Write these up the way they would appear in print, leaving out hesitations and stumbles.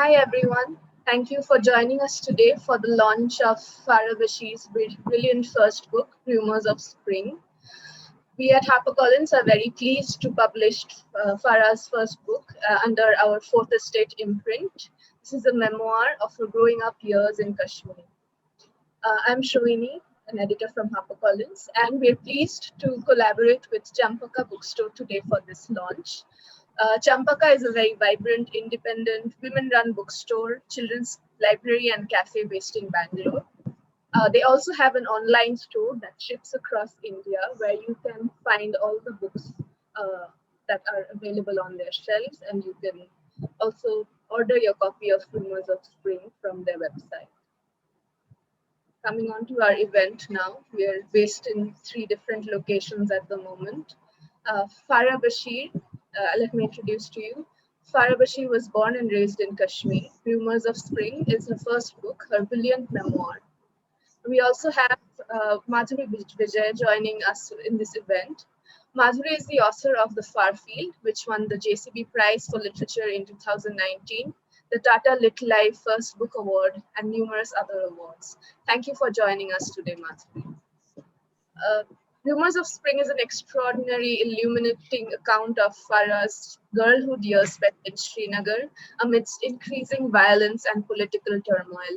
Hi everyone. Thank you for joining us today for the launch of Farah Bashir's brilliant first book, Rumours of Spring. We at HarperCollins are very pleased to publish Farah's first book under our Fourth Estate imprint. This is a memoir of her growing up years in Kashmir. I'm Shravini, an editor from HarperCollins, and we're pleased to collaborate with Champaca bookstore today for this launch. Champaca is a very vibrant, independent, women-run bookstore, children's library and cafe based in Bangalore. They also have an online store that ships across India where you can find all the books that are available on their shelves, and you can also order your copy of Rumours of Spring from their website. Coming on to our event now, we are based in 3 different locations at the moment. Farah Bashir, let me introduce to you. Farah Bashir was born and raised in Kashmir. Rumours of Spring is her first book, her brilliant memoir. We also have Madhuri Vijay joining us in this event. Madhuri is the author of The Far Field, which won the JCB Prize for Literature in 2019, the Tata Lit Life First Book Award, and numerous other awards. Thank you for joining us today, Madhuri. Rumours of Spring is an extraordinary, illuminating account of Farah's girlhood years spent in Srinagar amidst increasing violence and political turmoil.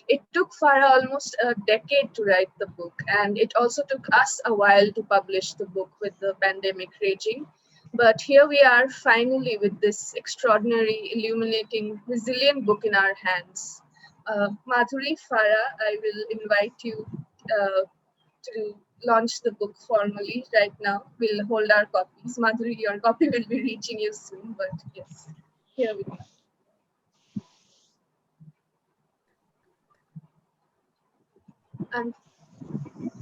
It took Farah almost a decade to write the book, and it also took us a while to publish the book with the pandemic raging. But here we are finally with this extraordinary, illuminating, resilient book in our hands. Madhuri, Farah, I will invite you to launch the book formally right now. We'll hold our copies. Madhuri, your copy will be reaching you soon, but yes, here we go. And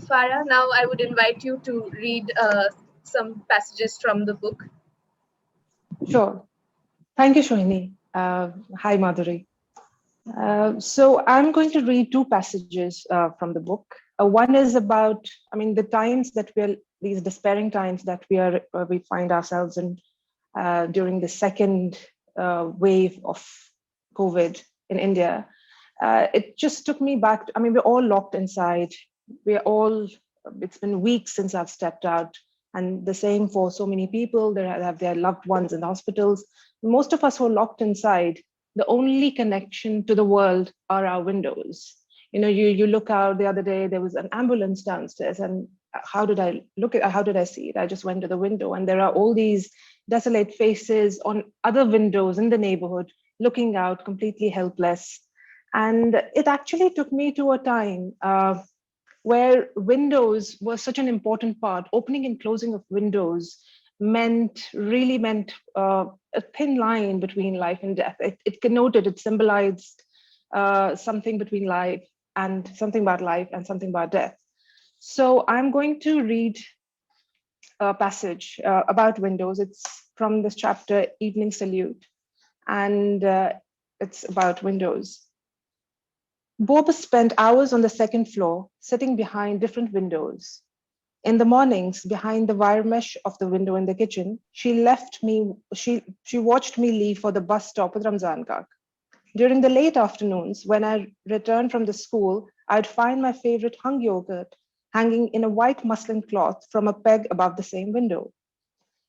Farah, now I would invite you to read some passages from the book. Sure. Thank you, Shohini. Hi, Madhuri. So I'm going to read 2 passages from the book. One is about, the times that these despairing times that we find ourselves in during the second wave of COVID in India. It just took me back. We're all locked inside. It's been weeks since I've stepped out, and the same for so many people. They have their loved ones in hospitals. Most of us who are locked inside, the only connection to the world are our windows. You look out. The other day, there was an ambulance downstairs, and how did I see it? I just went to the window, and there are all these desolate faces on other windows in the neighborhood, looking out, completely helpless. And it actually took me to a time where windows were such an important part. Opening and closing of windows really meant a thin line between life and death. It symbolized something between life and something about life and something about death. So I'm going to read a passage about windows. It's from this chapter, Evening Salute, and it's about windows. Bob spent hours on the second floor, sitting behind different windows. In the mornings, behind the wire mesh of the window in the kitchen, she watched me leave for the bus stop with Ramzan Kak. During the late afternoons, when I returned from the school, I'd find my favorite hung yogurt hanging in a white muslin cloth from a peg above the same window.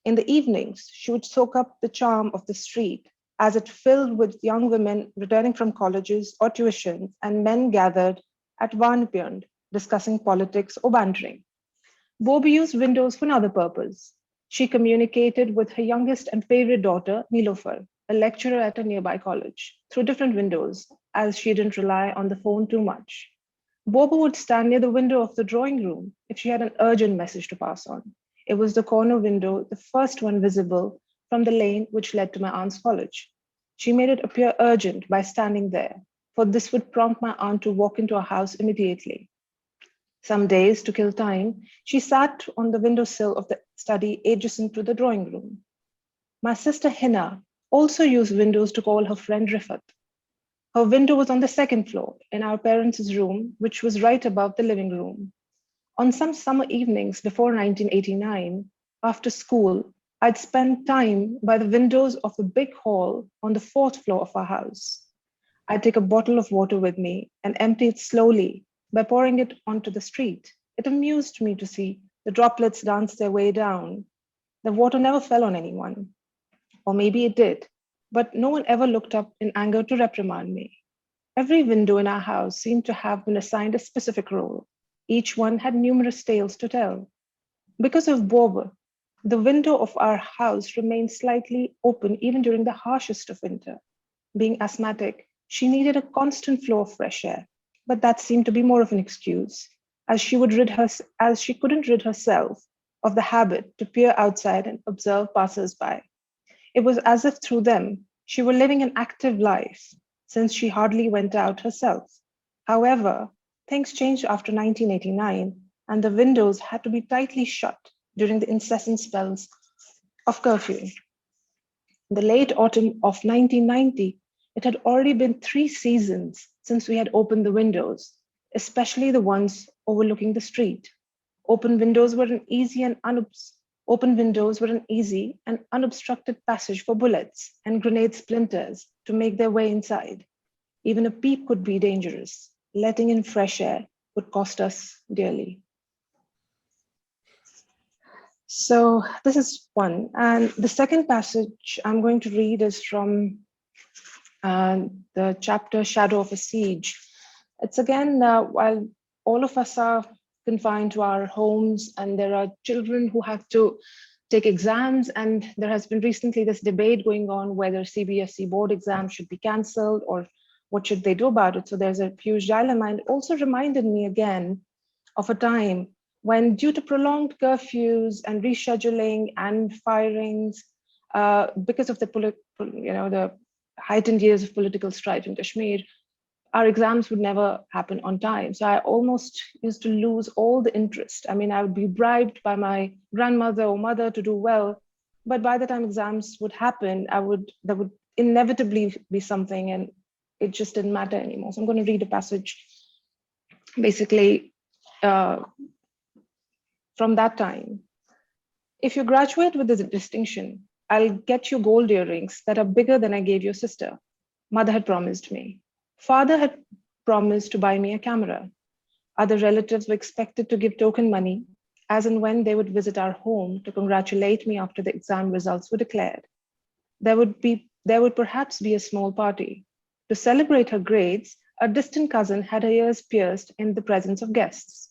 In the evenings, she would soak up the charm of the street as it filled with young women returning from colleges or tuitions, and men gathered at Vanpyund discussing politics or bantering. Bobby used windows for another purpose. She communicated with her youngest and favorite daughter, Nilofer, a lecturer at a nearby college, through different windows, as she didn't rely on the phone too much. Bobo would stand near the window of the drawing room if she had an urgent message to pass on. It was the corner window, the first one visible from the lane which led to my aunt's college. She made it appear urgent by standing there, for this would prompt my aunt to walk into our house immediately. Some days, to kill time, she sat on the windowsill of the study adjacent to the drawing room. My sister Hina also used windows to call her friend Rifat. Her window was on the second floor in our parents' room, which was right above the living room. On some summer evenings before 1989, after school, I'd spend time by the windows of the big hall on the fourth floor of our house. I'd take a bottle of water with me and empty it slowly by pouring it onto the street. It amused me to see the droplets dance their way down. The water never fell on anyone, or maybe it did, but no one ever looked up in anger to reprimand me. Every window in our house seemed to have been assigned a specific role. Each one had numerous tales to tell. Because of Bob, the window of our house remained slightly open even during the harshest of winter. Being asthmatic, she needed a constant flow of fresh air, but that seemed to be more of an excuse, as she couldn't rid herself of the habit to peer outside and observe passers-by. It was as if through them she were living an active life, since she hardly went out herself. However, things changed after 1989, and the windows had to be tightly shut during the incessant spells of curfew. The late autumn of 1990, it had already been 3 seasons since we had opened the windows, especially the ones overlooking the street. Open windows were an easy and Open windows were an easy and unobstructed passage for bullets and grenade splinters to make their way inside. Even a peep could be dangerous. Letting in fresh air would cost us dearly. So this is one. And the second passage I'm going to read is from the chapter Shadow of a Siege. It's again, while all of us are confined to our homes and there are children who have to take exams, and there has been recently this debate going on whether CBSE board exams should be cancelled or what should they do about it. So there's a huge dilemma, and it also reminded me again of a time when, due to prolonged curfews and rescheduling and firings, because of the heightened years of political strife in Kashmir, our exams would never happen on time. So I almost used to lose all the interest. I mean, I would be bribed by my grandmother or mother to do well, but by the time exams would happen, there would inevitably be something, and it just didn't matter anymore. So I'm going to read a passage, basically, from that time. If you graduate with this distinction, I'll get you gold earrings that are bigger than I gave your sister. Mother had promised me. Father had promised to buy me a camera. Other relatives were expected to give token money as and when they would visit our home to congratulate me after the exam results were declared. There would perhaps be a small party. To celebrate her grades, a distant cousin had her ears pierced in the presence of guests.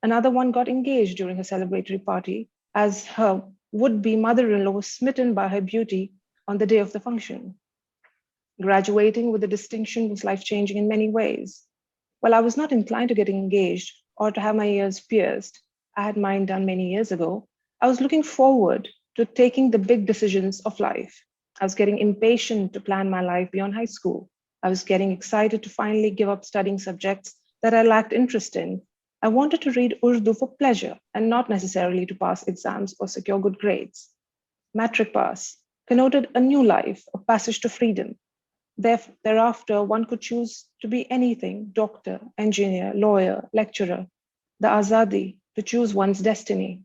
Another one got engaged during a celebratory party, as her would-be mother-in-law was smitten by her beauty on the day of the function. Graduating with a distinction was life-changing in many ways. While I was not inclined to get engaged or to have my ears pierced, I had mine done many years ago, I was looking forward to taking the big decisions of life. I was getting impatient to plan my life beyond high school. I was getting excited to finally give up studying subjects that I lacked interest in. I wanted to read Urdu for pleasure and not necessarily to pass exams or secure good grades. Matric pass connoted a new life, a passage to freedom. Thereafter, one could choose to be anything: doctor, engineer, lawyer, lecturer, the azadi to choose one's destiny.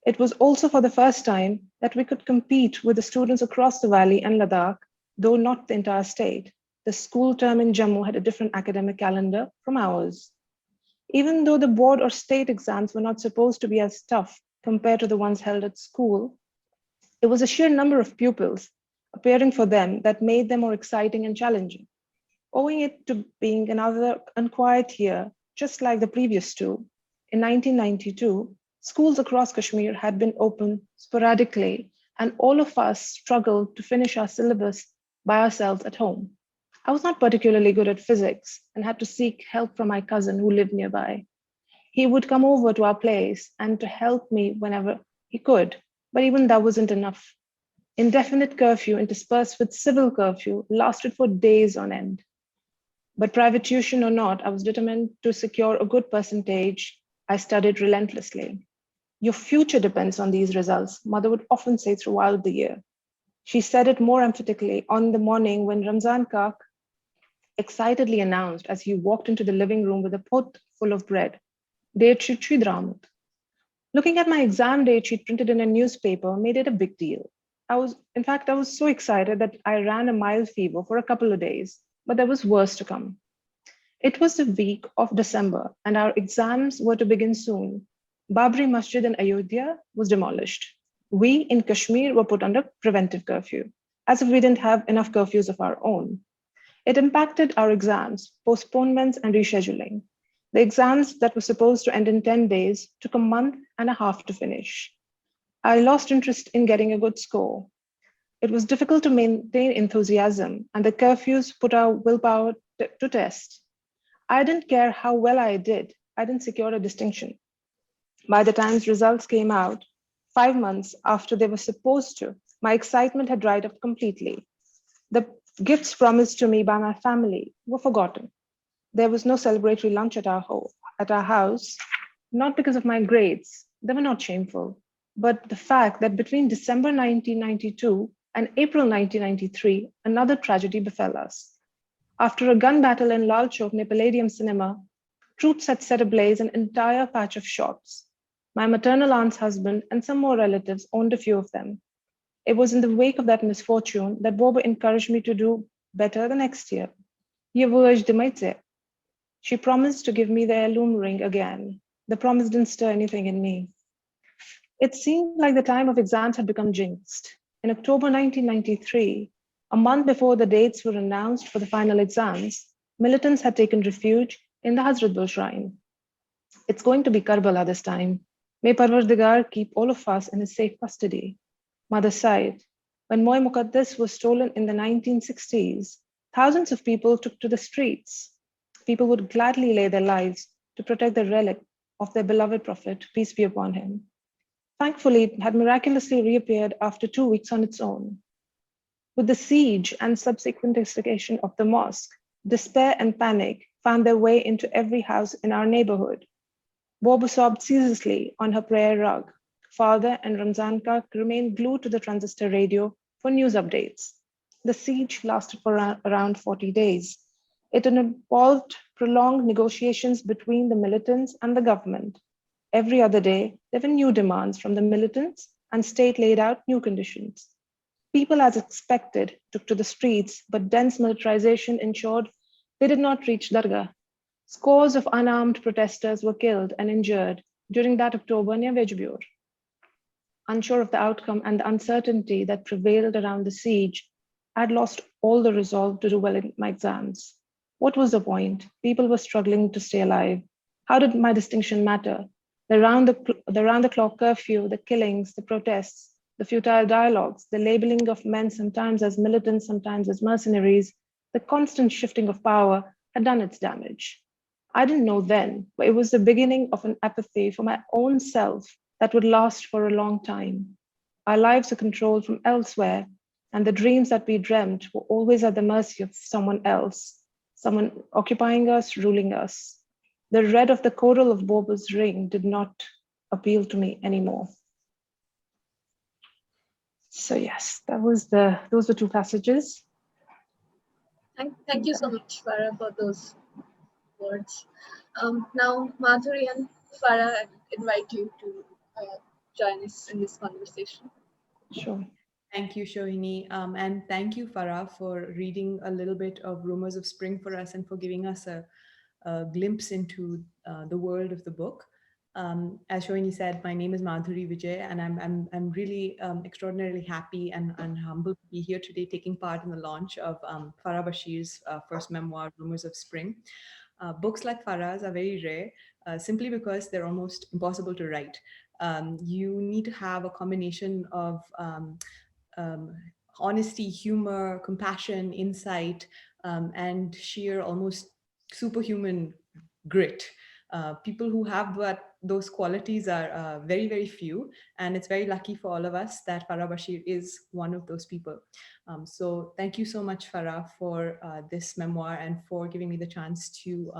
It was also for the first time that we could compete with the students across the valley and Ladakh, though not the entire state. The school term in Jammu had a different academic calendar from ours. Even though the board or state exams were not supposed to be as tough compared to the ones held at school, it was a sheer number of pupils appearing for them that made them more exciting and challenging. Owing it to being another unquiet year, just like the previous two, in 1992, schools across Kashmir had been open sporadically, and all of us struggled to finish our syllabus by ourselves at home. I was not particularly good at physics and had to seek help from my cousin who lived nearby. He would come over to our place and to help me whenever he could, but even that wasn't enough. Indefinite curfew interspersed with civil curfew lasted for days on end. But private tuition or not, I was determined to secure a good percentage. I studied relentlessly. Your future depends on these results, Mother would often say throughout the year. She said it more emphatically on the morning when Ramzan Kak excitedly announced as he walked into the living room with a pot full of bread, "Der Chuchu Dramut." Looking at my exam date sheet printed in a newspaper made it a big deal. I was so excited that I ran a mild fever for a couple of days, but there was worse to come. It was the week of December, and our exams were to begin soon. Babri Masjid in Ayodhya was demolished. We in Kashmir were put under preventive curfew, as if we didn't have enough curfews of our own. It impacted our exams, postponements, and rescheduling. The exams that were supposed to end in 10 days took a month and a half to finish. I lost interest in getting a good score. It was difficult to maintain enthusiasm, and the curfews put our willpower to test. I didn't care how well I did, I didn't secure a distinction. By the time results came out, 5 months after they were supposed to, my excitement had dried up completely. The gifts promised to me by my family were forgotten. There was no celebratory lunch at our house, not because of my grades, they were not shameful, but the fact that between December 1992 and April 1993, another tragedy befell us. After a gun battle in Lal Chowk near Palladium Cinema, troops had set ablaze an entire patch of shops. My maternal aunt's husband and some more relatives owned a few of them. It was in the wake of that misfortune that Boba encouraged me to do better the next year. Ye voyage de maitse. She promised to give me the heirloom ring again. The promise didn't stir anything in me. It seemed like the time of exams had become jinxed. In October 1993, a month before the dates were announced for the final exams, militants had taken refuge in the Hazratbal shrine. It's going to be Karbala this time. May Parvardigar keep all of us in his safe custody. Mother sighed. When Moy Muqaddas was stolen in the 1960s, thousands of people took to the streets. People would gladly lay their lives to protect the relic of their beloved prophet, peace be upon him. Thankfully, it had miraculously reappeared after 2 weeks on its own. With the siege and subsequent investigation of the mosque, despair and panic found their way into every house in our neighborhood. Bobo sobbed ceaselessly on her prayer rug. Father and Ramzan Kak remained glued to the transistor radio for news updates. The siege lasted for around 40 days. It involved prolonged negotiations between the militants and the government. Every other day, there were new demands from the militants, and state laid out new conditions. People, as expected, took to the streets, but dense militarization ensured they did not reach Dargah. Scores of unarmed protesters were killed and injured during that October near Vejbur. Unsure of the outcome and the uncertainty that prevailed around the siege, I had lost all the resolve to do well in my exams. What was the point? People were struggling to stay alive. How did my distinction matter? The round the clock curfew, the killings, the protests, the futile dialogues, the labeling of men sometimes as militants, sometimes as mercenaries, the constant shifting of power had done its damage. I didn't know then, but it was the beginning of an apathy for my own self that would last for a long time. Our lives are controlled from elsewhere, and the dreams that we dreamt were always at the mercy of someone else, someone occupying us, ruling us. The red of the coral of Boba's ring did not appeal to me anymore. So yes, those were two passages. Thank you so much, Farah, for those words. Now, Madhuri and Farah, I invite you to join us in this conversation. Sure. Thank you, Shohini. And thank you, Farah, for reading a little bit of Rumours of Spring for us and for giving us a glimpse into the world of the book. As Shohini said, my name is Madhuri Vijay, and I'm really extraordinarily happy and humbled to be here today taking part in the launch of Farah Bashir's first memoir, Rumours of Spring. Books like Farah's are very rare simply because they're almost impossible to write. You need to have a combination of um, honesty, humor, compassion, insight, and sheer almost superhuman grit. People who have those qualities are very, very few, and it's very lucky for all of us that Farah Bashir is one of those people. So thank you so much, Farah, for this memoir and for giving me the chance to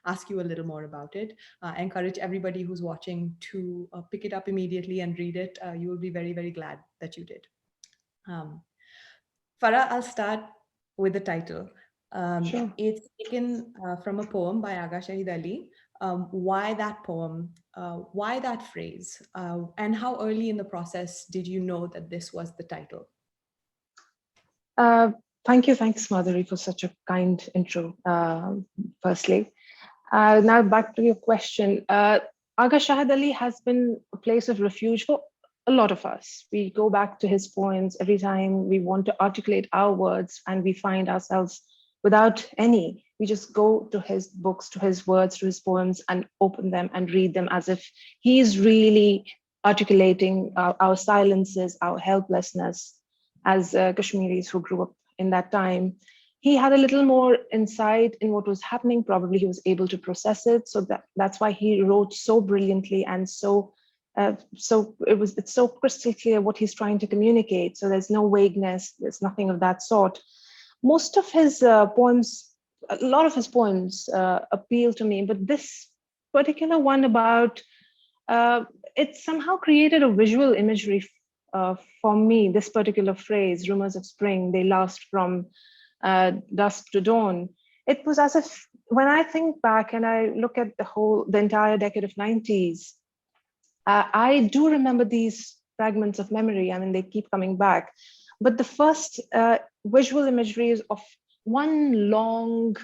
ask you a little more about it. I encourage everybody who's watching to pick it up immediately and read it. You will be very, very glad that you did. Um, Farah, I'll start with the title. Sure. It's taken from a poem by Aga Shahid Ali. Why that poem? Why that phrase? And how early in the process did you know that this was the title? Uh, thanks, Madhuri, for such a kind intro, firstly. Now back to your question. Aga Shahid Ali has been a place of refuge for a lot of us. We go back to his poems every time we want to articulate our words and we find ourselves without any. We just go to his books, to his words, to his poems and open them and read them as if he's really articulating our silences, our helplessness as Kashmiris who grew up in that time. He had a little more insight in what was happening. Probably he was able to process it. So that's why he wrote so brilliantly and it's so crystal clear what he's trying to communicate. So there's no vagueness. There's nothing of that sort. Most of his poems, a lot of his poems appeal to me, but this particular one about it somehow created a visual imagery for me. This particular phrase, "Rumours of Spring, they last from dusk to dawn." It was as if when I think back and I look at the entire decade of 90s, I do remember these fragments of memory. I mean, they keep coming back. But the first visual imagery is of one long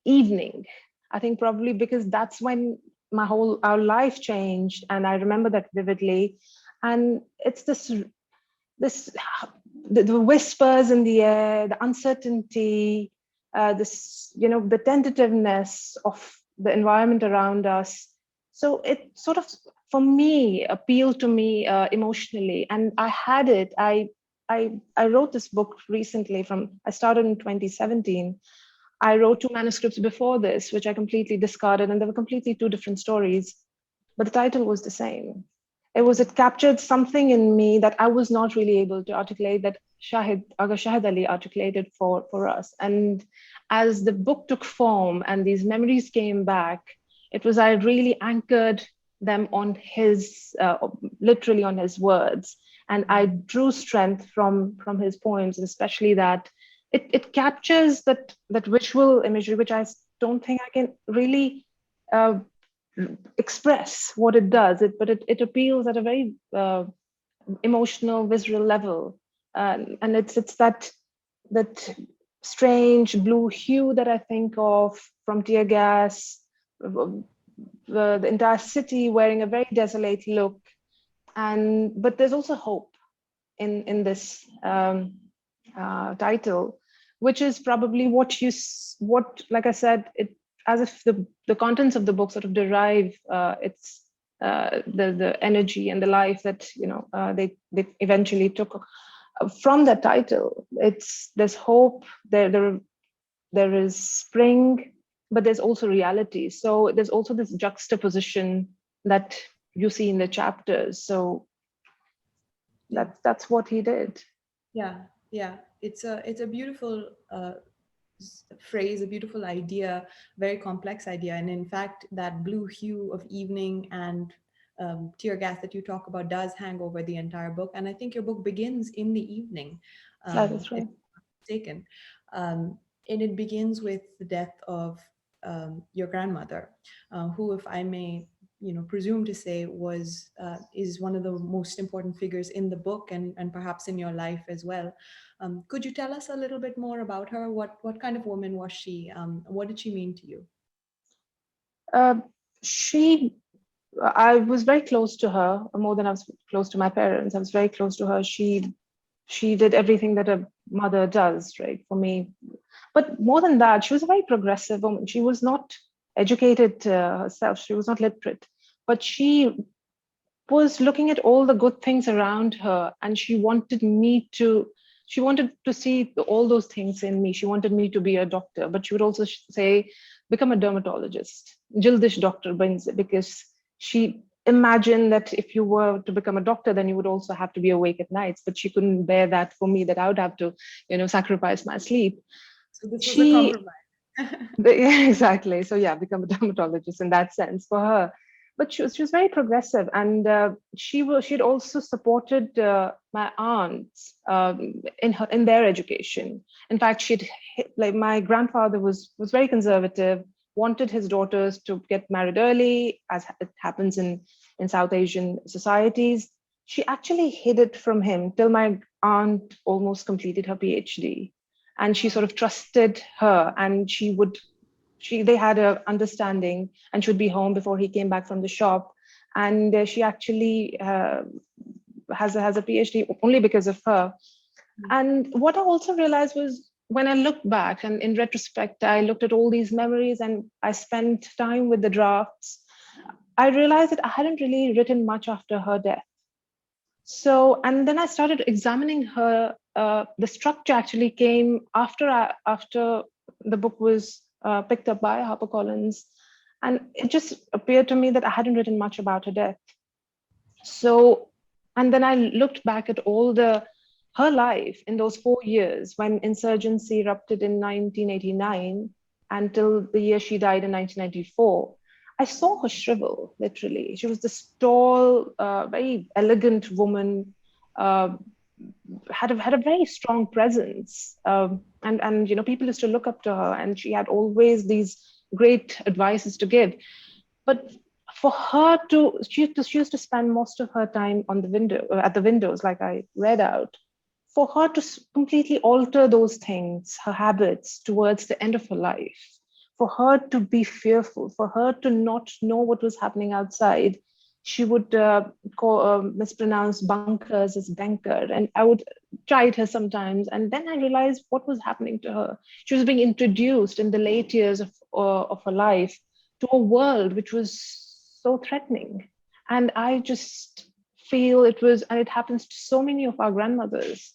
evening. I think probably because that's when our life changed, and I remember that vividly. And it's the whispers in the air, the uncertainty, the tentativeness of the environment around us. So it sort of, for me, appealed to me emotionally, and I had it. I wrote this book recently. I started in 2017. I wrote 2 manuscripts before this, which I completely discarded, and they were completely 2 different stories, but the title was the same. It captured something in me that I was not really able to articulate, that Aga Shahid Ali articulated for us. And as the book took form and these memories came back, I really anchored them on literally on his words. And I drew strength from his poems, especially that it captures that visual imagery, which I don't think I can really express what it does. But it appeals at a very emotional, visceral level, and it's that strange blue hue that I think of from tear gas, the entire city wearing a very desolate look, but there's also hope in this title, which is probably what like I said, it as if the contents of the book sort of derive the energy and the life that they eventually took from that title. There's hope, there is spring, but there's also reality. So there's also this juxtaposition that you see in the chapters. So that's what he did. Yeah, it's a beautiful phrase, a beautiful idea, very complex idea. And in fact, that blue hue of evening and tear gas that you talk about does hang over the entire book. And I think your book begins in the evening, That is right. if I'm not mistaken. And it begins with the death of your grandmother, who, if I may, presume to say, is one of the most important figures in the book and perhaps in your life as well. Could you tell us a little bit more about her? What kind of woman was she? What did she mean to you? I was very close to her, more than I was close to my parents. I was very close to her. She did everything that a mother does, right, for me. But more than that, she was a very progressive woman. She was not educated herself. She was not literate, but she was looking at all the good things around her, and she wanted to see all those things in me. She wanted me to be a doctor, but she would also say, become a dermatologist, Jildish doctor, because she imagined that if you were to become a doctor, then you would also have to be awake at nights. But she couldn't bear that for me, that I would have to, sacrifice my sleep. So this was a compromise. Yeah, exactly. So yeah, become a dermatologist in that sense for her. But she was very progressive, and she'd also supported my aunts in their education. In fact, my grandfather was very conservative. wanted his daughters to get married early, as it happens in South Asian societies. She actually hid it from him till my aunt almost completed her PhD. And she sort of trusted her, and they had a understanding, and she would be home before he came back from the shop. And she actually has a PhD only because of her. And what I also realized was, when I looked back and in retrospect, I looked at all these memories and I spent time with the drafts, I realized that I hadn't really written much after her death. So, and then I started examining her. The structure actually came after the book was picked up by HarperCollins, and it just appeared to me that I hadn't written much about her death. So, and then I looked back at all her life in those 4 years, when insurgency erupted in 1989 until the year she died in 1994. I saw her shrivel, literally. She was this tall, very elegant woman, uh, had a very strong presence, and people used to look up to her, and she had always these great advices to give. But for her she used to spend most of her time on the window at the windows, like I read out. For her to completely alter those things, her habits, towards the end of her life, for her to be fearful, for her to not know what was happening outside. She would mispronounce bunkers as bunker, and I would chide her sometimes. And then I realized what was happening to her. She was being introduced in the late years of her life to a world which was so threatening. And I just feel and it happens to so many of our grandmothers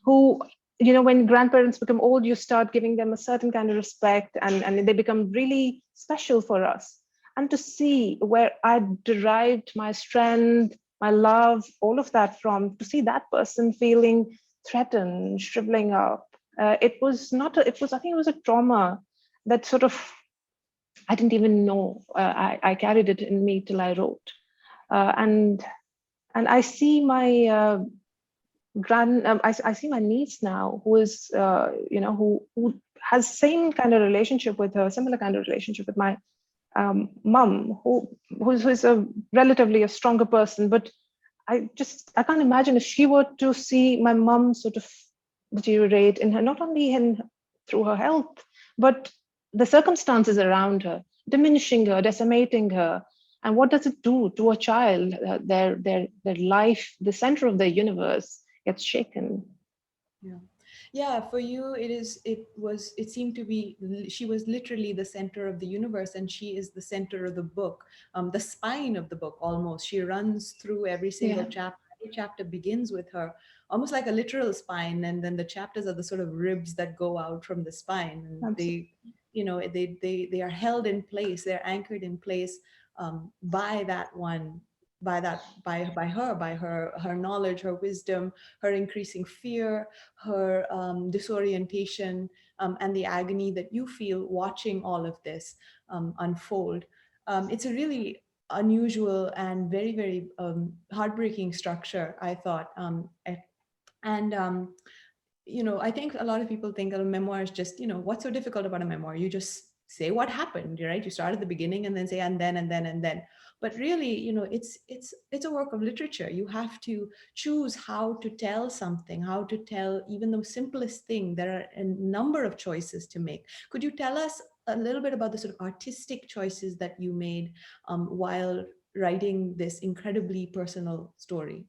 who, when grandparents become old, you start giving them a certain kind of respect, and they become really special for us. And to see where I derived my strength, my love, all of that from, to see that person feeling threatened, shriveling up, it was not, I think it was a trauma that sort of, I didn't even know. I carried it in me till I wrote. And I see my I see my niece now, who is who has same kind of relationship with her, similar kind of relationship with my mum, who's a relatively a stronger person. But I can't imagine if she were to see my mum sort of deteriorate in her, not only through her health, but the circumstances around her, diminishing her, decimating her. And what does it do to a child? Their life, the center of the universe, gets shaken. Yeah, for you it seemed to be, she was literally the center of the universe, and she is the center of the book, the spine of the book. Almost, she runs through every single chapter. Every chapter begins with her, almost like a literal spine, and then the chapters are the sort of ribs that go out from the spine, and Absolutely. they are held in place, they're anchored in place, by that one, by her knowledge, her wisdom, her increasing fear, her disorientation, and the agony that you feel watching all of this unfold. It's a really unusual and very, very heartbreaking structure, I thought. And I think a lot of people think a memoir is just, what's so difficult about a memoir? You just say what happened, right? You start at the beginning and then say and then and then and then. But really, it's a work of literature. You have to choose how to tell something, how to tell even the simplest thing. There are a number of choices to make. Could you tell us a little bit about the sort of artistic choices that you made while writing this incredibly personal story?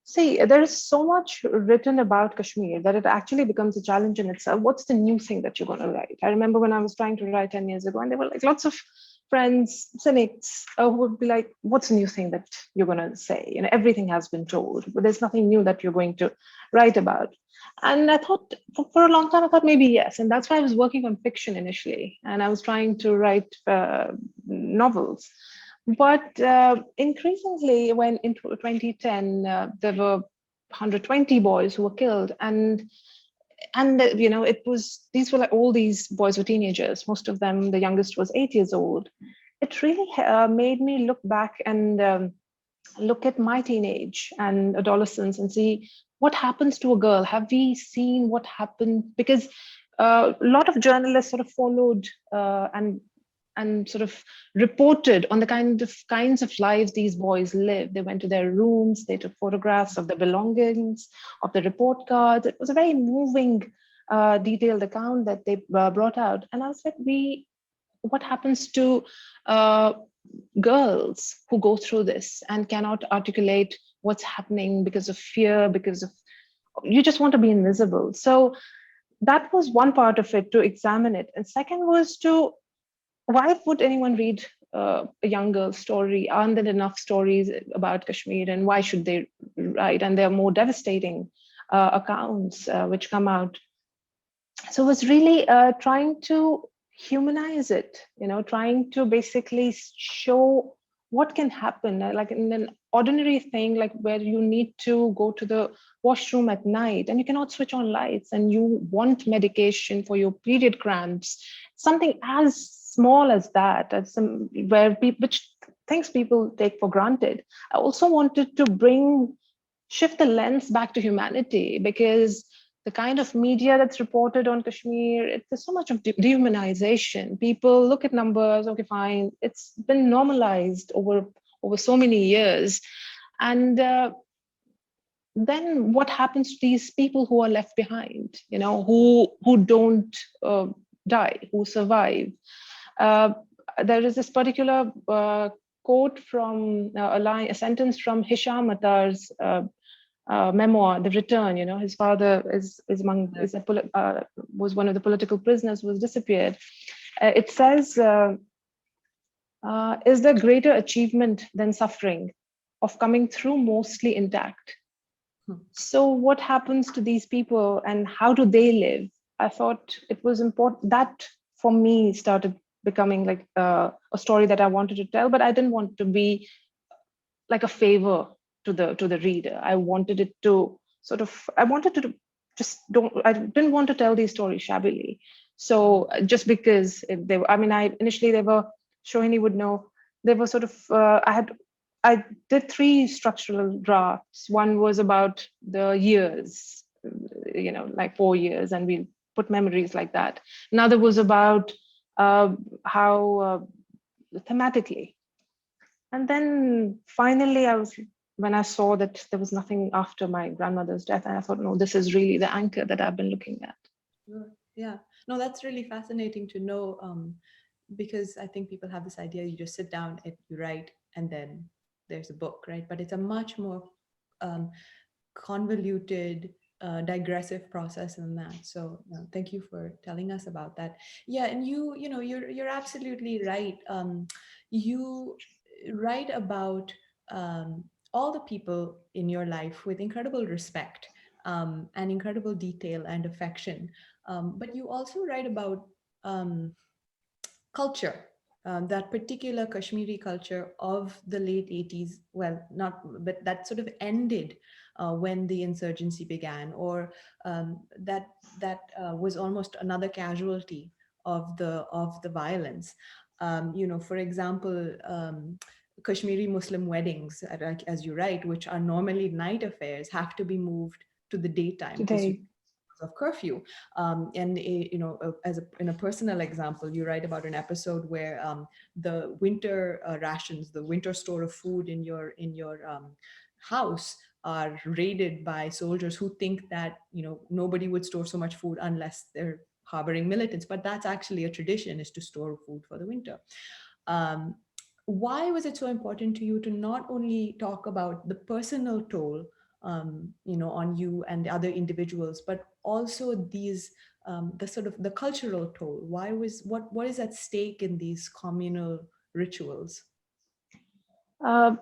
See, there is so much written about Kashmir that it actually becomes a challenge in itself. What's the new thing that you're going to write? I remember when I was trying to write 10 years ago, and there were like lots of friends, cynics, who would be like, what's the new thing that you're going to say? Everything has been told, but there's nothing new that you're going to write about. And I thought, for a long time, I thought maybe yes. And that's why I was working on fiction initially. And I was trying to write novels. But increasingly, when in 2010 there were 120 boys who were killed, and it was, these were like, all these boys were teenagers. Most of them, the youngest was 8 years old. It really made me look back and look at my teenage and adolescence and see what happens to a girl. Have we seen what happened? Because a lot of journalists sort of followed and sort of reported on the kinds of lives these boys lived. They went to their rooms, they took photographs of the belongings, of the report cards. It was a very moving, detailed account that they brought out. And I was like, what happens to uh, girls who go through this and cannot articulate what's happening because of fear, because of you just want to be invisible. So that was one part of it, to examine it. And second was to, why would anyone read a young girl's story? Aren't there enough stories about Kashmir, and why should they write? And there are more devastating accounts which come out. So it was really trying to humanize it, trying to basically show what can happen, like in an ordinary thing, like where you need to go to the washroom at night and you cannot switch on lights and you want medication for your period cramps, something as small as that, as some where people, which things people take for granted. I also wanted to shift the lens back to humanity, because the kind of media that's reported on Kashmir, there's so much of dehumanization. People look at numbers, okay, fine. It's been normalized over so many years. And then what happens to these people who are left behind, who don't die, who survive? There is this particular quote from a sentence from Hisham Attar's memoir, The Return. His father was one of the political prisoners who was disappeared. It says, "Is there greater achievement than suffering, of coming through mostly intact?" So, what happens to these people, and how do they live? I thought it was important. That for me started becoming like a story that I wanted to tell, but I didn't want to be like a favor to the reader. I wanted it to I didn't want to tell these stories shabbily. So just because they were, initially they were, Shohini would know, they were sort of, I did 3 structural drafts. One was about the years, like 4 years, and we put memories like that. Another was about how thematically. And then finally, when I saw that there was nothing after my grandmother's death, and I thought, no, this is really the anchor that I've been looking at. Sure. Yeah. No, that's really fascinating to know, because I think people have this idea you just sit down, you write, and then there's a book, right? But it's a much more um, convoluted, digressive process than that. So thank you for telling us about that. Yeah, and you're absolutely right. You write about all the people in your life with incredible respect, and incredible detail and affection. But you also write about um, culture, that particular Kashmiri culture of the late 80s, well, not, but that sort of ended when the insurgency began, or that was almost another casualty of the violence. For example, Kashmiri Muslim weddings, like as you write, which are normally night affairs, have to be moved to the daytime because Today, of curfew. And in a personal example, you write about an episode where the winter rations, the winter store of food in your house, are raided by soldiers who think that nobody would store so much food unless they're harboring militants. But that's actually a tradition, is to store food for the winter. Um, why was it so important to you to not only talk about the personal toll, on you and the other individuals, but also these the sort of the cultural toll? What is at stake in these communal rituals? uh,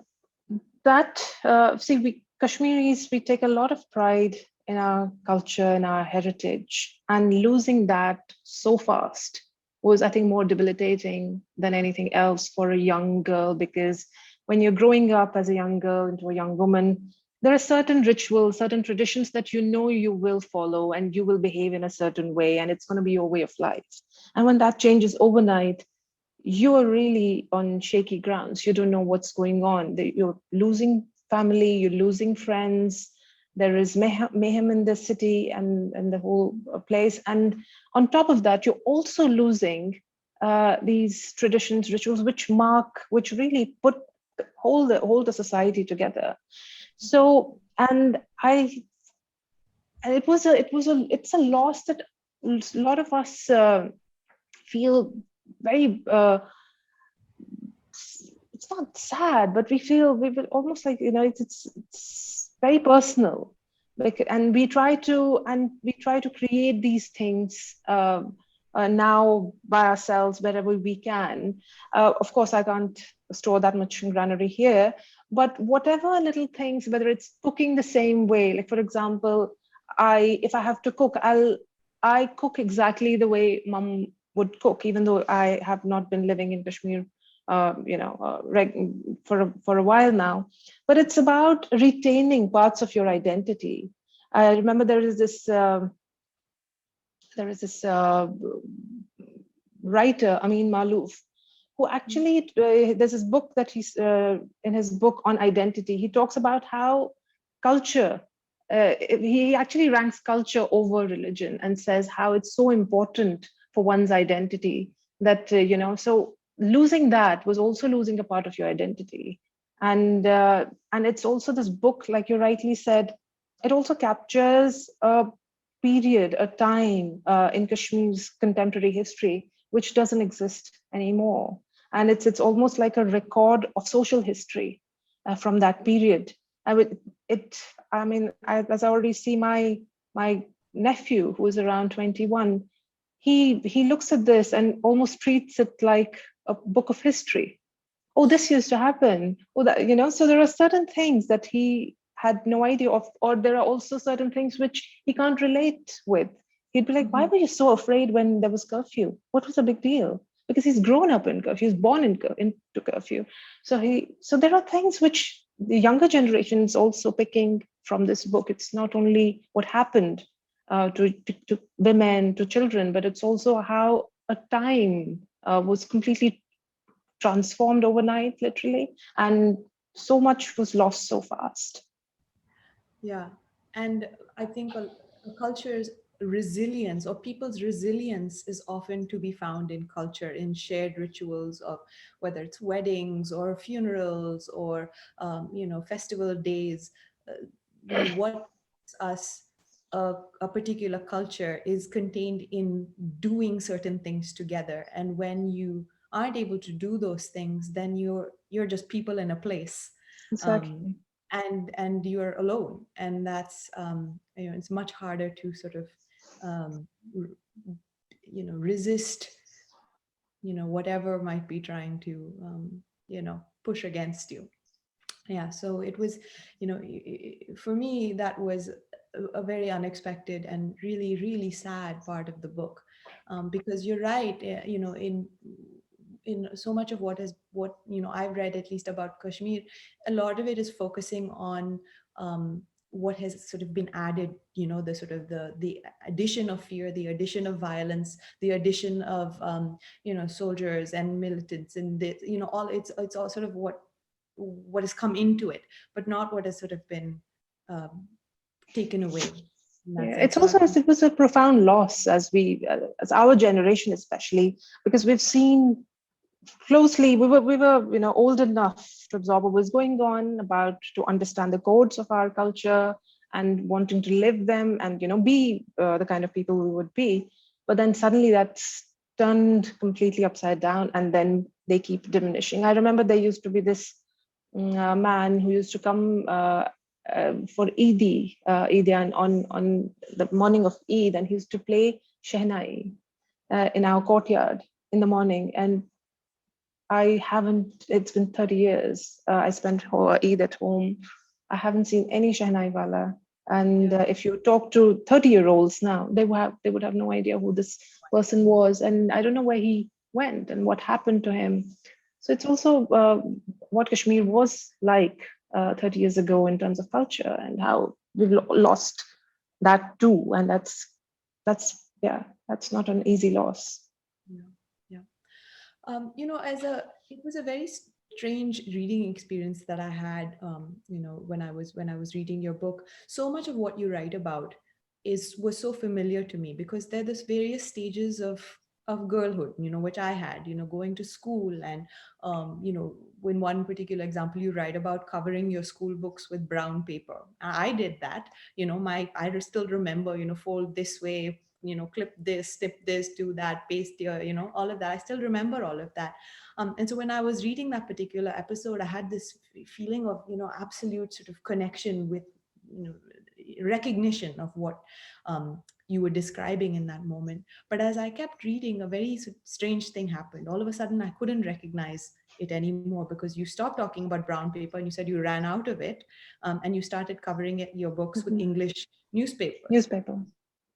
we Kashmiris, we take a lot of pride in our culture and our heritage, and losing that so fast was, I think, more debilitating than anything else for a young girl, because when you're growing up as a young girl into a young woman, there are certain rituals, certain traditions that you will follow, and you will behave in a certain way, and it's going to be your way of life. And when that changes overnight, you are really on shaky grounds. You don't know what's going on. You're losing family, you're losing friends, there is mayhem in the city and the whole place. And on top of that, you're also losing these traditions, rituals, which really hold the society together. So, and it's a loss that a lot of us feel very. It's not sad, but we feel almost like, it's very personal. Like, and we try to create these things now by ourselves wherever we can. Of course, I can't store that much granary here, but whatever little things, whether it's cooking the same way, like for example, if I have to cook, I cook exactly the way mom would cook, even though I have not been living in Kashmir for a while now. But it's about retaining parts of your identity. I remember there is this writer, Amin Malouf, who actually there's this book that he's in his book on identity. He talks about how culture. He actually ranks culture over religion and says how it's so important for one's identity that so losing that was also losing a part of your identity. And it's also this book, like you rightly said, it also captures a period, a time in Kashmir's contemporary history which doesn't exist anymore. And it's almost like a record of social history from that period. As I already see my nephew, who is around 21, he looks at this and almost treats it like a book of history. Oh, this used to happen. Oh, that, so there are certain things that he had no idea of, or there are also certain things which he can't relate with. He'd be like, why were you so afraid when there was curfew? What was the big deal? Because he's grown up in curfew, he's born into curfew. So there are things which the younger generation is also picking from this book. It's not only what happened to women, to children, but it's also how a time was completely transformed overnight, literally, and so much was lost so fast. Yeah. And I think a culture's resilience, or people's resilience, is often to be found in culture, in shared rituals of whether it's weddings or funerals or, festival days. What makes us a particular culture is contained in doing certain things together. And when you aren't able to do those things, then you're just people in a place. Um, Exactly. and you're alone, and that's it's much harder to sort of um, resist whatever might be trying to push against you. Yeah, so it was, for me, that was a very unexpected and really, really sad part of the book, because you're right, in so much of what I've read, at least about Kashmir, a lot of it is focusing on what has sort of been added, the sort of the addition of fear, the addition of violence, the addition of soldiers and militants, and all, it's all sort of what has come into it, but not what has sort of been um, taken away in that Yeah, sense. it's So also as it was a profound loss as our generation, especially because we've seen closely. We were old enough to absorb what was going on, about to understand the codes of our culture and wanting to live them and be the kind of people we would be. But then suddenly that's turned completely upside down, and then they keep diminishing. I remember there used to be this man who used to come for Eid, and on the morning of Eid, and he used to play Shehnai in our courtyard in the morning. And I haven't, it's been 30 years. I spent Eid at home. I haven't seen any Shehnai Wala. And yeah, if you talk to 30-year-olds now, they would have no idea who this person was. And I don't know where he went and what happened to him. So it's also what Kashmir was like 30 years ago in terms of culture, and how we've lost that too. And that's not an easy loss. yeah, yeah. As a, it was a very strange reading experience that I had, when I was reading your book. So much of what you write about is was so familiar to me, because there are this various stages of girlhood, which I had, going to school, and in one particular example, you write about covering your school books with brown paper. I did that. I still remember, fold this way, clip this, snip this, do that, paste here, all of that. I still remember all of that. And so when I was reading that particular episode, I had this feeling of, absolute sort of connection with, recognition of what you were describing in that moment. But as I kept reading, a very strange thing happened. All of a sudden, I couldn't recognize it anymore, because you stopped talking about brown paper and you said you ran out of it, and you started covering your books with English newspapers. Newspaper.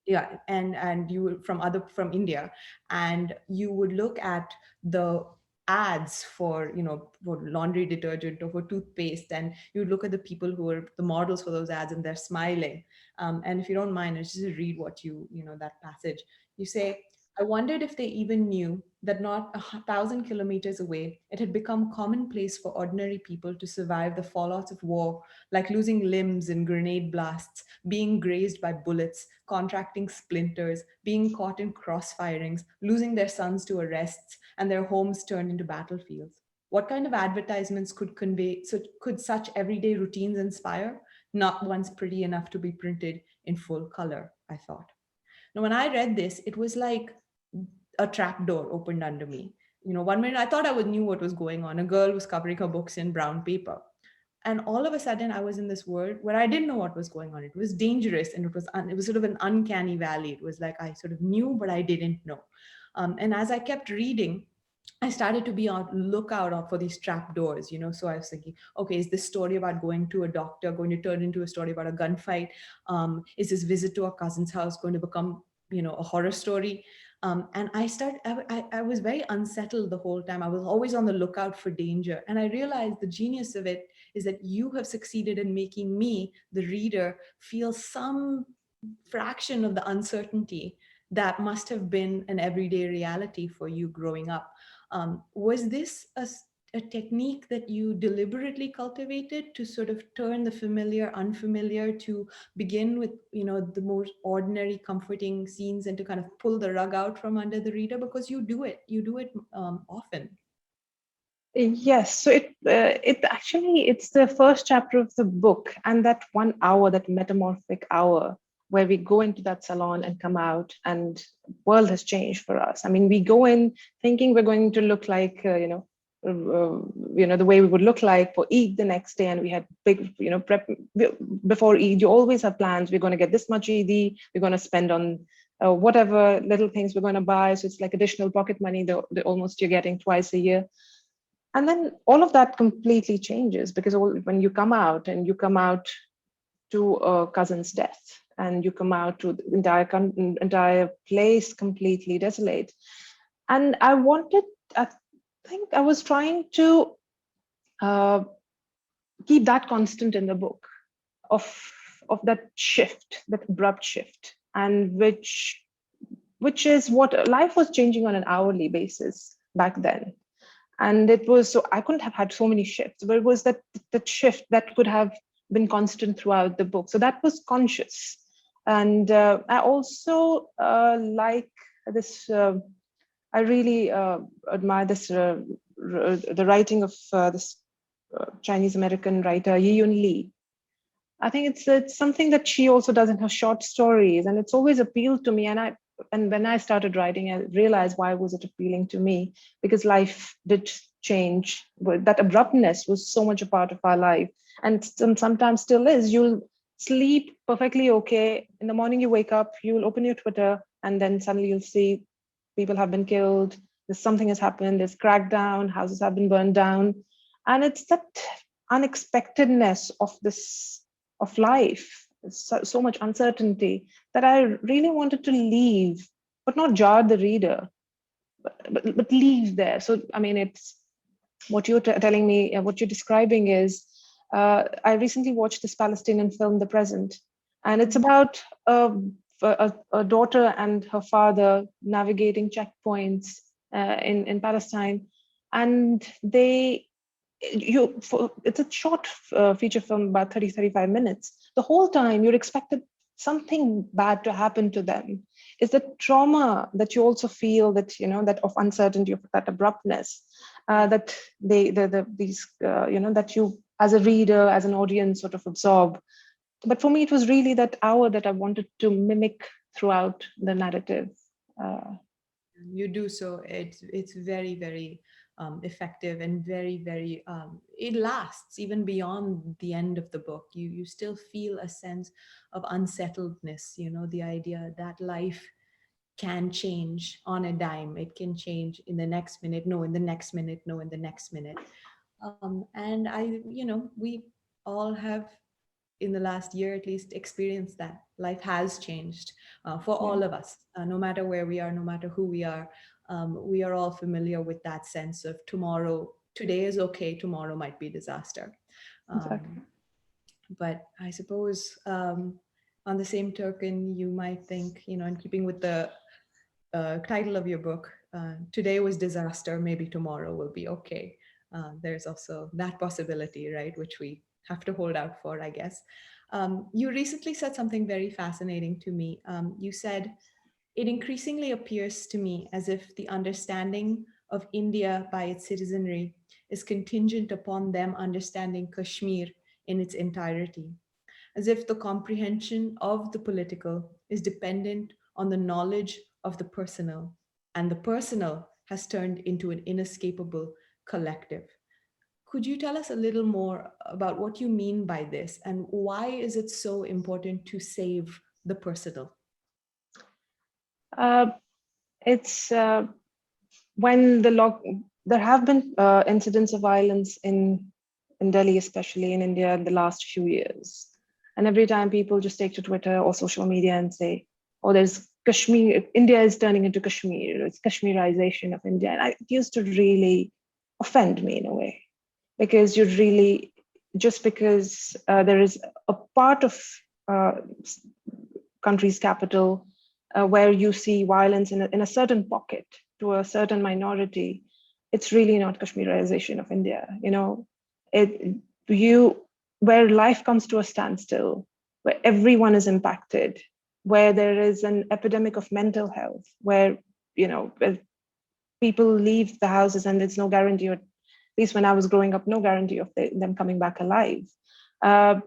Yeah, and you were from India, and you would look at the ads for, for laundry detergent or for toothpaste, and you look at the people who are the models for those ads, and they're smiling. And if you don't mind, I just read what that passage. You say, I wondered if they even knew that not 1,000 kilometers away, it had become commonplace for ordinary people to survive the fallouts of war, like losing limbs in grenade blasts, being grazed by bullets, contracting splinters, being caught in crossfirings, losing their sons to arrests, and their homes turned into battlefields. What kind of advertisements could such everyday routines inspire? Not ones pretty enough to be printed in full color, I thought. Now, when I read this, it was like a trap door opened under me. One minute I thought I knew what was going on. A girl was covering her books in brown paper. And all of a sudden, I was in this world where I didn't know what was going on. It was dangerous, and it was sort of an uncanny valley. It was like I sort of knew, but I didn't know. And as I kept reading, I started to be on lookout for these trap doors, So I was thinking, okay, is this story about going to a doctor going to turn into a story about a gunfight? Is this visit to a cousin's house going to become, a horror story? And I was very unsettled the whole time. I was always on the lookout for danger. And I realized the genius of it is that you have succeeded in making me, the reader, feel some fraction of the uncertainty that must have been an everyday reality for you growing up. Was this a technique that you deliberately cultivated to sort of turn the familiar unfamiliar, to begin with, the most ordinary, comforting scenes, and to kind of pull the rug out from under the reader? Because you do it often. Yes, so it's the first chapter of the book, and that 1 hour, that metamorphic hour, where we go into that salon and come out, and world has changed for us. I mean, we go in thinking we're going to look like the way we would look like for Eid the next day, and we had big prep before Eid. You always have plans. We're going to get this much Eid. We're going to spend on whatever little things we're going to buy. So it's like additional pocket money that almost you're getting twice a year. And then all of that completely changes, because when you come out, and you come out to a cousin's death, and you come out to the entire place completely desolate. And I think I was trying to keep that constant in the book, of that shift, that abrupt shift, and which is what life was changing on an hourly basis back then. And it was, so I couldn't have had so many shifts, but it was that shift that could have been constant throughout the book. So that was conscious. And I also like this, I really admire this, the writing of this Chinese American writer, Yiyun Li. I think it's something that she also does in her short stories, and it's always appealed to me. And when I started writing, I realized why was it appealing to me, because life did change. That abruptness was so much a part of our life, and sometimes still is. You'll sleep perfectly okay. In the morning, you wake up, you'll open your Twitter, and then suddenly you'll see people have been killed. Something has happened. There's crackdown. Houses have been burned down, and it's that unexpectedness of life. So much uncertainty that I really wanted to leave, but not jar the reader, but leave there. So, I mean, it's what you're telling me, what you're describing is, I recently watched this Palestinian film, The Present, and it's about a daughter and her father navigating checkpoints in Palestine. And they it's a short feature film, about 35 minutes. The whole time you're expected something bad to happen to them. Is the trauma that you also feel, that that of uncertainty, of that abruptness, that these that you as a reader, as an audience, sort of absorb. But for me, it was really that hour that I wanted to mimic throughout the narrative. Uh, You do so. It's very, very effective, and very, very it lasts even beyond the end of the book. You still feel a sense of unsettledness, the idea that life can change on a dime. It can change in the next minute, no, in the next minute, no, in the next minute. And we all have, in the last year at least, experienced that life has changed for yeah, all of us, no matter where we are, no matter who we are. We are all familiar with that sense of tomorrow. Today is okay, tomorrow might be disaster. exactly. um, but I suppose, on the same token, you might think, in keeping with the title of your book, today was disaster, maybe tomorrow will be okay. There's also that possibility, right, which we have to hold out for, I guess. You recently said something very fascinating to me. You said, it increasingly appears to me as if the understanding of India by its citizenry is contingent upon them understanding Kashmir in its entirety, as if the comprehension of the political is dependent on the knowledge of the personal, and the personal has turned into an inescapable collective. Could you tell us a little more about what you mean by this, and why is it so important to save the personal? Uh, it's when there have been incidents of violence in Delhi, especially in India, in the last few years. And every time people just take to Twitter or social media and say, "Oh, there's Kashmir. India is turning into Kashmir. It's Kashmirization of India." And it used to really offend me in a way, because you really, just because there is a part of uh, country's capital where you see violence in a certain pocket to a certain minority, it's really not Kashmirization of India. It you where life comes to a standstill, where everyone is impacted, where there is an epidemic of mental health, where people leave the houses and there's no guarantee, or at least when I was growing up, no guarantee of them coming back alive. Uh,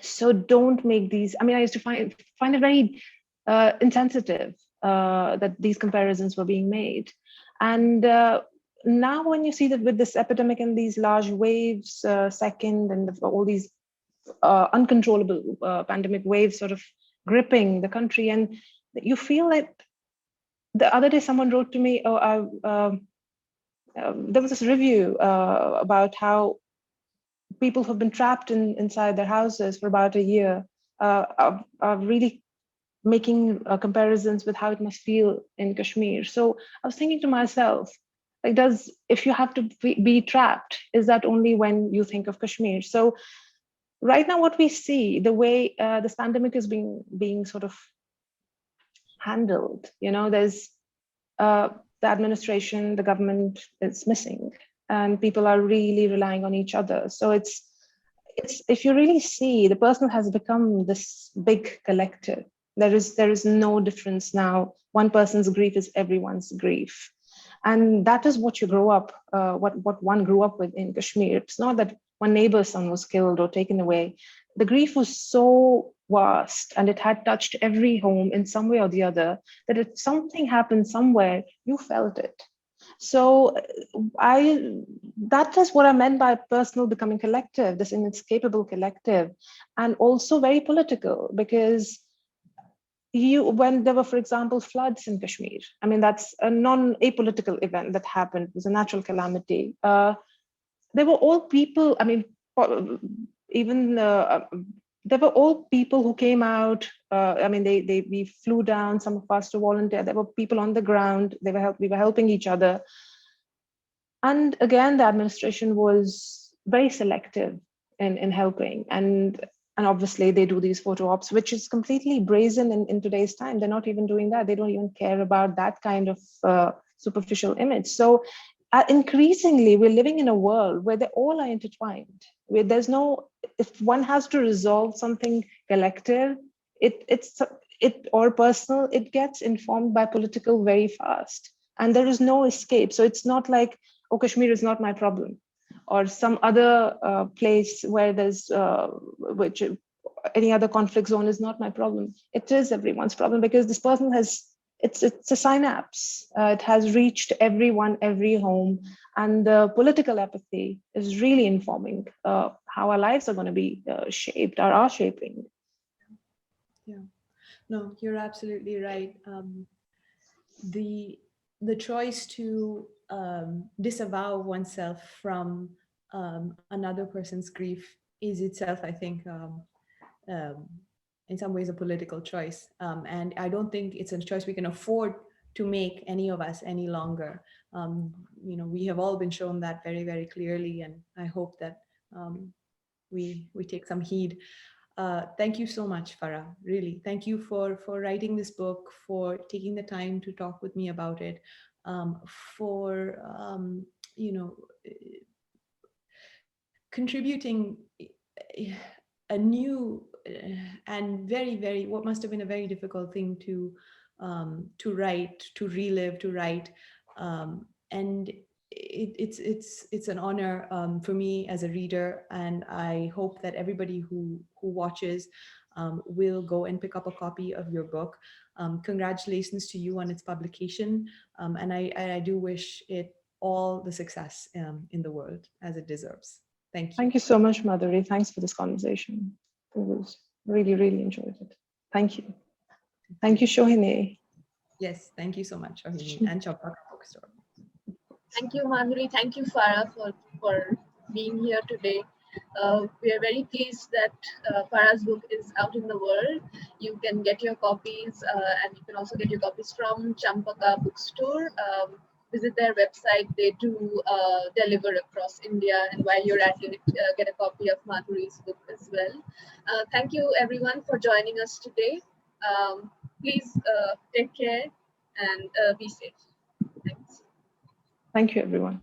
so don't make these. I mean, I used to find it very insensitive that these comparisons were being made, and now when you see that with this epidemic and these large waves, second, and all these uncontrollable pandemic waves sort of gripping the country, and you feel like the other day someone wrote to me, there was this review about how people who've been trapped inside their houses for about a year are really making comparisons with how it must feel in Kashmir. So I was thinking to myself, like, if you have to be trapped, is that only when you think of Kashmir? So right now, what we see, the way this pandemic is being sort of handled, there's uh, the administration, the government is missing, and people are really relying on each other. So it's if you really see, the personal has become this big collective. There is no difference now. One person's grief is everyone's grief, and that is what you grow up, what one grew up with in Kashmir. It's not that one neighbor's son was killed or taken away. The grief was so vast, and it had touched every home in some way or the other, that if something happened somewhere, you felt it. So I that is what I meant by personal becoming collective, this inescapable collective, and also very political, because when there were, for example, floods in Kashmir, I mean, that's a non-apolitical event that happened. It was a natural calamity. They were all people, I mean, even there were all people who came out. I mean, we flew down, some of us to volunteer. There were people on the ground. We were helping each other. And again, the administration was very selective in helping. And obviously they do these photo ops, which is completely brazen in today's time. They're not even doing that. They don't even care about that kind of superficial image. So increasingly, we're living in a world where they all are intertwined, where there's no, if one has to resolve something collective, it or personal, it gets informed by political very fast. And there is no escape. So it's not like, oh, Kashmir is not my problem, or some other place where there's, which any other conflict zone is not my problem. It is everyone's problem, because this person has, it's a synapse. It has reached everyone, every home, and the political apathy is really informing how our lives are going to be shaped, or are shaping. Yeah, no, you're absolutely right. The choice to disavow oneself from another person's grief is itself, I think, um, in some ways a political choice. And I don't think it's a choice we can afford to make, any of us, any longer. We have all been shown that very, very clearly, and I hope that we take some heed. Thank you so much, Farah. Really, thank you for writing this book, for taking the time to talk with me about it, for you know contributing a new and very, very, what must have been a very difficult thing to write, to relive, to write. And it's an honor for me as a reader, and I hope that everybody who watches will go and pick up a copy of your book. Congratulations to you on its publication, and I do wish it all the success in the world as it deserves. Thank you. Thank you so much, Madhuri. Thanks for this conversation. It was really, really enjoyed it. Thank you. Thank you, Shohini. Yes, thank you so much, Shohini, and Champaca Bookstore. Thank you, Madhuri. Thank you, Farah, for being here today. We are very pleased that Farah's book is out in the world. You can get your copies, and you can also get your copies from Champaca Bookstore. Visit their website. They do deliver across India, and while you're at it, get a copy of Madhuri's book as well. Thank you, everyone, for joining us today. Please take care and be safe. Thanks. Thank you, everyone.